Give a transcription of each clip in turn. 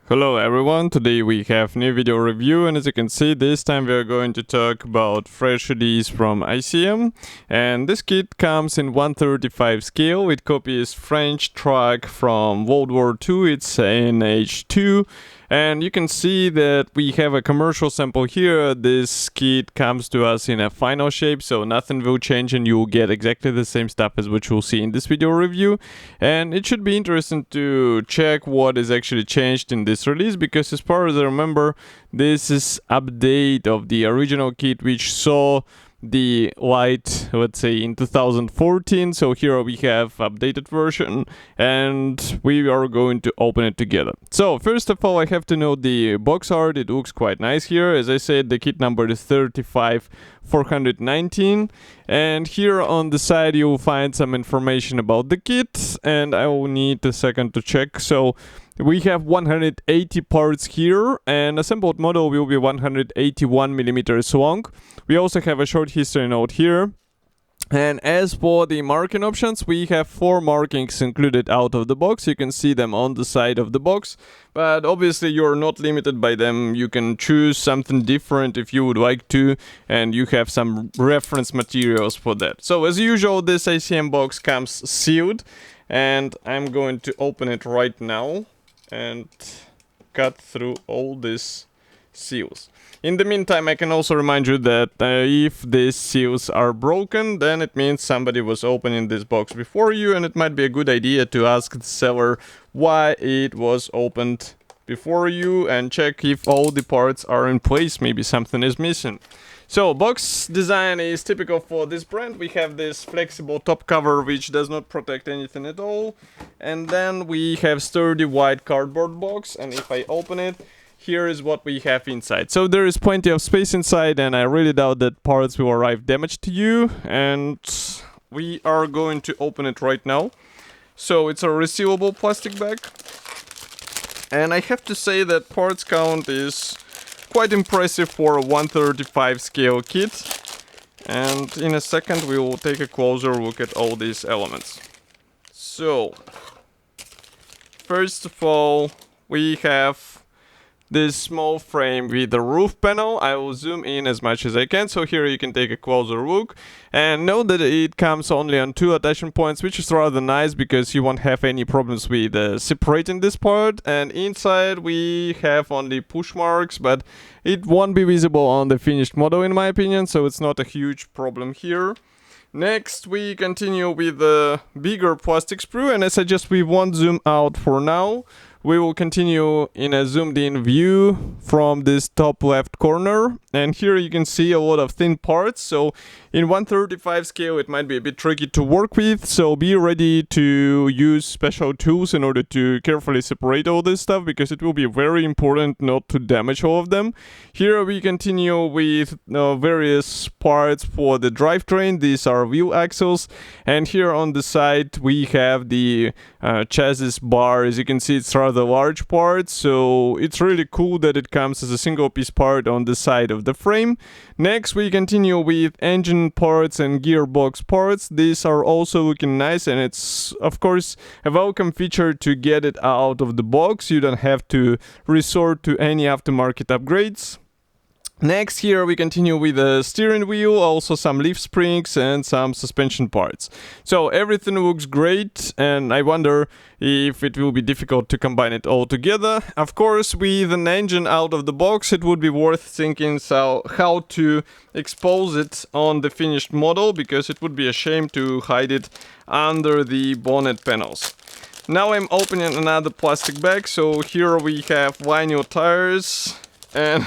Hello everyone, today we have new video review, and as you can see this time we are going to talk about fresh release from ICM, and this kit comes in 1/35 scale. It copies French truck from World War II, it's AHN2, and you can see that we have a commercial sample here. This kit comes to us in a final shape, so nothing will change and you will get exactly the same stuff as what you'll see in this video review. And it should be interesting to check what is actually changed in this release, because as far as I remember, this is update of the original kit which saw the light, let's say, in 2014. So here we have updated version and we are going to open it together. So first of all, I have to note the box art. It looks quite nice here. As I said, the kit number is 35419, and here on the side you'll find some information about the kit, and I will need a second to check. So we have 180 parts here, and assembled model will be 181 millimeters long. We also have a short history note here. And as for the marking options, we have 4 markings included out of the box. You can see them on the side of the box, but obviously you're not limited by them. You can choose something different if you would like to, and you have some reference materials for that. So as usual, this ICM box comes sealed, and I'm going to open it right now and cut through all these seals. In the meantime, I can also remind you that if these seals are broken, then it means somebody was opening this box before you, and it might be a good idea to ask the seller why it was opened before you and check if all the parts are in place. Maybe something is missing. So box design is typical for this brand. We have this flexible top cover which does not protect anything at all, and then we have sturdy white cardboard box, and if I open it, here is what we have inside. So there is plenty of space inside, and I really doubt that parts will arrive damaged to you, and we are going to open it right now. So it's a resealable plastic bag, and I have to say that parts count is quite impressive for a 1/35 scale kit, and in a second we will take a closer look at all these elements. So first of all, we have this small frame with the roof panel. I will zoom in as much as I can, so here you can take a closer look, and note that it comes only on 2 attachment points, which is rather nice because you won't have any problems with separating this part. And inside we have only push marks, but it won't be visible on the finished model in my opinion, so it's not a huge problem here. Next, we continue with the bigger plastic sprue, and I suggest we won't zoom out for now. We will continue in a zoomed in view from this top left corner, and here you can see a lot of thin parts. So in 1/35 scale it might be a bit tricky to work with, so be ready to use special tools in order to carefully separate all this stuff, because it will be very important not to damage all of them. Here we continue with various parts for the drivetrain. These are wheel axles, and here on the side we have the chassis bar. As you can see, it's rather large part, so it's really cool that it comes as a single piece part on the side of the frame. Next, we continue with engine parts and gearbox parts. These are also looking nice, and it's of course a welcome feature to get it out of the box. You don't have to resort to any aftermarket upgrades. Next, here we continue with the steering wheel, also some leaf springs and some suspension parts. So everything looks great, and I wonder if it will be difficult to combine it all together. Of course, with an engine out of the box, it would be worth thinking how to expose it on the finished model, because it would be a shame to hide it under the bonnet panels. Now I'm opening another plastic bag. So here we have vinyl tires, and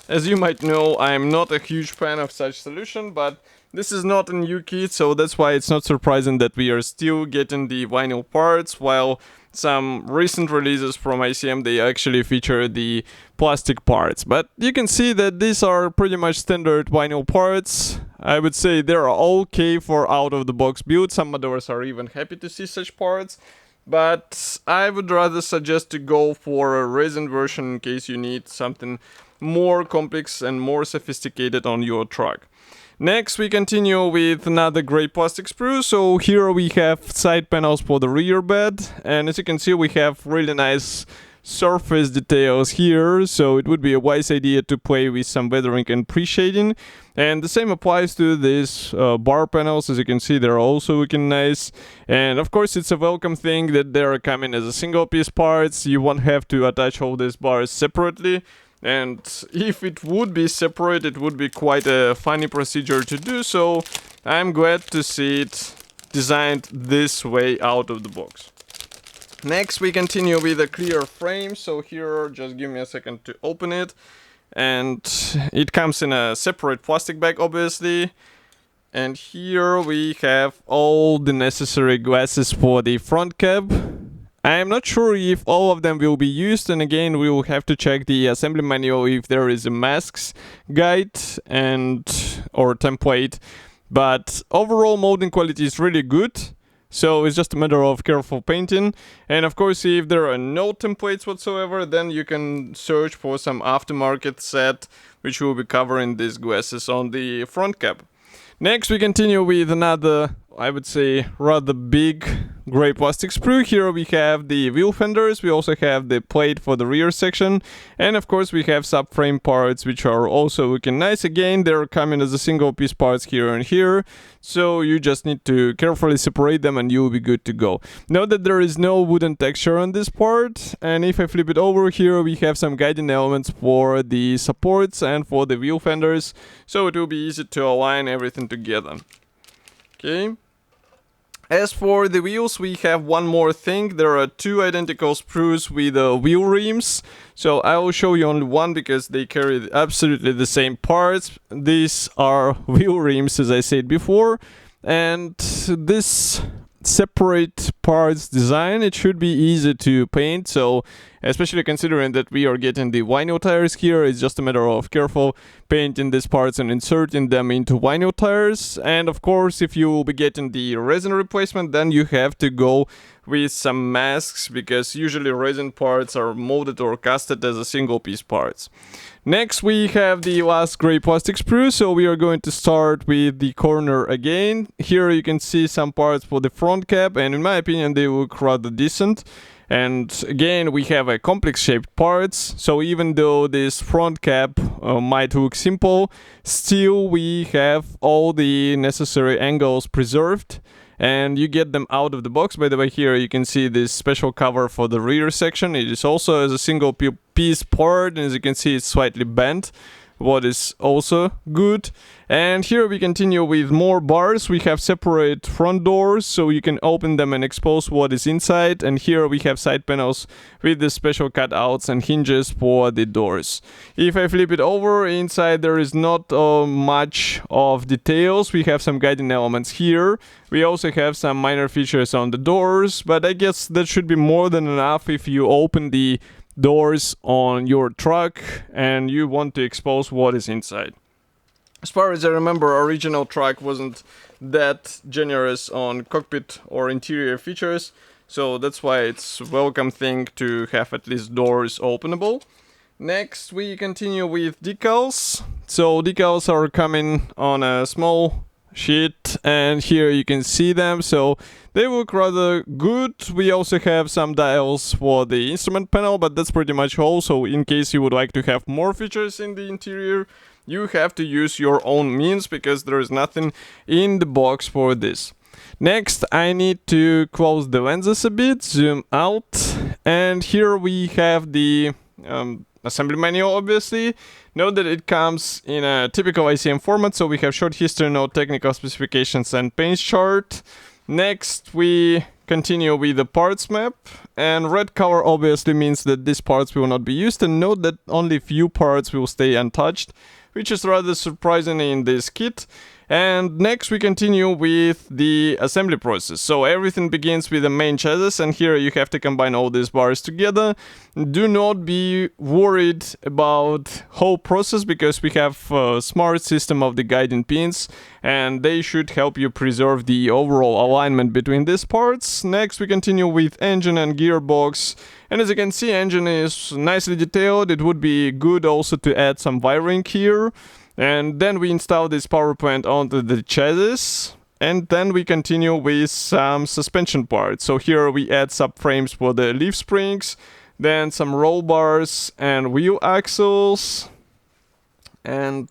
as you might know, I'm not a huge fan of such solution, but this is not a new kit, so that's why it's not surprising that we are still getting the vinyl parts, while some recent releases from ICM, they actually feature the plastic parts. But you can see that these are pretty much standard vinyl parts. I would say they're okay for out-of-the-box build. Some modders are even happy to see such parts, but I would rather suggest to go for a resin version in case you need something more complex and more sophisticated on your truck. Next, we continue with another gray plastic sprue. So here we have side panels for the rear bed, and as you can see, we have really nice surface details here, so it would be a wise idea to play with some weathering and pre-shading. And the same applies to these bar panels. As you can see, they're also looking nice. And of course, it's a welcome thing that they're coming as a single piece parts. You won't have to attach all these bars separately. And if it would be separate, it would be quite a funny procedure to do. So I'm glad to see it designed this way out of the box. Next, we continue with a clear frame. So here, just give me a second to open it. And it comes in a separate plastic bag, obviously. And here we have all the necessary glasses for the front cap. I'm not sure if all of them will be used, and again we will have to check the assembly manual if there is a masks guide or template. But overall molding quality is really good, so it's just a matter of careful painting. And of course, if there are no templates whatsoever, then you can search for some aftermarket set which will be covering these glasses on the front cap. Next, we continue with another, I would say, rather big gray plastic sprue. Here we have the wheel fenders, we also have the plate for the rear section, and of course we have subframe parts which are also looking nice. Again, they're coming as a single piece parts here and here, so you just need to carefully separate them and you'll be good to go. Note that there is no wooden texture on this part, and if I flip it over here, we have some guiding elements for the supports and for the wheel fenders, so it will be easy to align everything together. Okay. As for the wheels, we have one more thing. There are two identical sprues with wheel rims. So I will show you only one because they carry absolutely the same parts. These are wheel rims, as I said before. And this separate parts design, it should be easy to paint. So especially considering that we are getting the vinyl tires here, it's just a matter of careful painting these parts and inserting them into vinyl tires. And of course, if you will be getting the resin replacement, then you have to go with some masks, because usually resin parts are molded or casted as a single piece parts. Next, we have the last gray plastic sprue, so we are going to start with the corner again. Here you can see some parts for the front cap, and in my opinion they look rather decent. And again, we have a complex shaped parts, so even though this front cap might look simple, still we have all the necessary angles preserved, and you get them out of the box. By the way, here you can see this special cover for the rear section. It is also as a single piece part, and as you can see, it's slightly bent, what is also good. And here we continue with more bars. We have separate front doors, so you can open them and expose what is inside. And here we have side panels with the special cutouts and hinges for the doors. If I flip it over, inside there is not much of details. We have some guiding elements here. We also have some minor features on the doors, but I guess that should be more than enough if you open the doors on your truck and you want to expose what is inside. As far as I remember, original truck wasn't that generous on cockpit or interior features, so that's why it's a welcome thing to have at least doors openable. Next, we continue with decals. So decals are coming on a small sheet, and here you can see them, so they look rather good. We also have some dials for the instrument panel, but that's pretty much all. So in case you would like to have more features in the interior, you have to use your own means, because there is nothing in the box for this. Next, I need to close the lenses a bit, zoom out, and here we have the assembly manual, obviously. Note that it comes in a typical ICM format, so we have short history, note, technical specifications, and paint chart. Next, we continue with the parts map, and red color obviously means that these parts will not be used, and note that only few parts will stay untouched, which is rather surprising in this kit. And next we continue with the assembly process. So everything begins with the main chassis, and here you have to combine all these bars together. Do not be worried about whole process, because we have a smart system of the guiding pins, and they should help you preserve the overall alignment between these parts. Next we continue with engine and gearbox, and as you can see, engine is nicely detailed. It would be good also to add some wiring here. And then we install this power plant onto the chassis, and then we continue with some suspension parts. So here we add subframes for the leaf springs, then some roll bars and wheel axles. And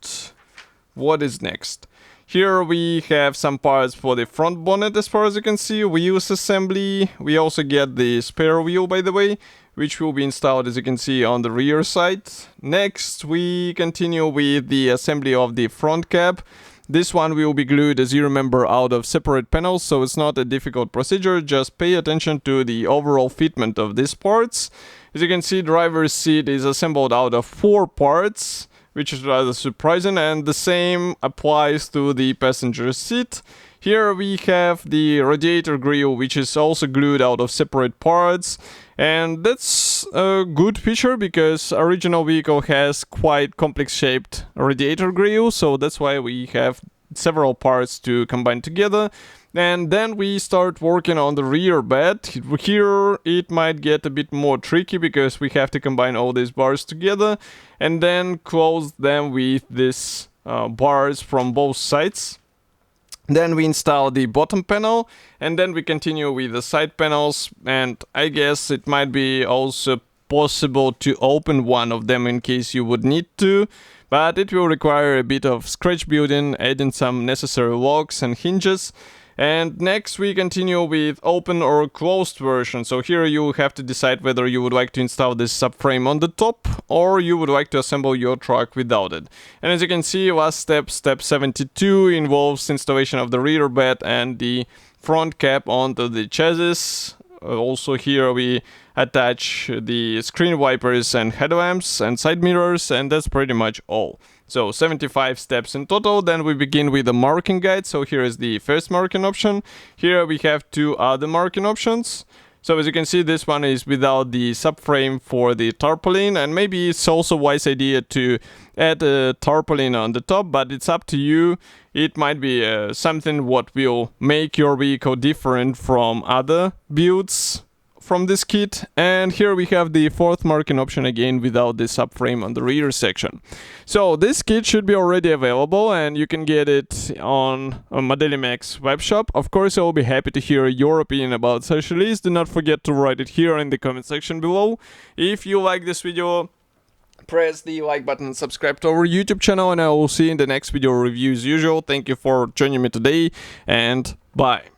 what is next? Here we have some parts for the front bonnet, as far as you can see, wheels assembly. We also get the spare wheel, by the way, which will be installed, as you can see, on the rear side. Next, we continue with the assembly of the front cap. This one will be glued, as you remember, out of separate panels, so it's not a difficult procedure. Just pay attention to the overall fitment of these parts. As you can see, driver's seat is assembled out of 4 parts, which is rather surprising, and the same applies to the passenger seat. Here we have the radiator grille, which is also glued out of separate parts, and that's a good feature because original vehicle has quite complex shaped radiator grille, so that's why we have several parts to combine together. And then we start working on the rear bed. Here it might get a bit more tricky because we have to combine all these bars together and then close them with these bars from both sides. Then we install the bottom panel and then we continue with the side panels, and I guess it might be also possible to open one of them in case you would need to, but it will require a bit of scratch building, adding some necessary locks and hinges. And next we continue with open or closed version. So here you have to decide whether you would like to install this subframe on the top or you would like to assemble your truck without it. And as you can see, last step, step 72, involves installation of the rear bed and the front cap onto the chassis. Also here we attach the screen wipers and headlamps and side mirrors, and that's pretty much all. So 75 steps in total. Then we begin with the marking guide. So here is the first marking option. Here we have 2 other marking options. So as you can see, this one is without the subframe for the tarpaulin, and maybe it's also a wise idea to add a tarpaulin on the top, but it's up to you. It might be something what will make your vehicle different from other builds from this kit. And here we have the 4th marking option, again without the subframe on the rear section. So this kit should be already available and you can get it on Modelimax webshop. Of course, I will be happy to hear your opinion about such release. Do not forget to write it here in the comment section below. If you like this video, press the like button and subscribe to our YouTube channel, and I will see you in the next video review as usual. Thank you for joining me today, and bye.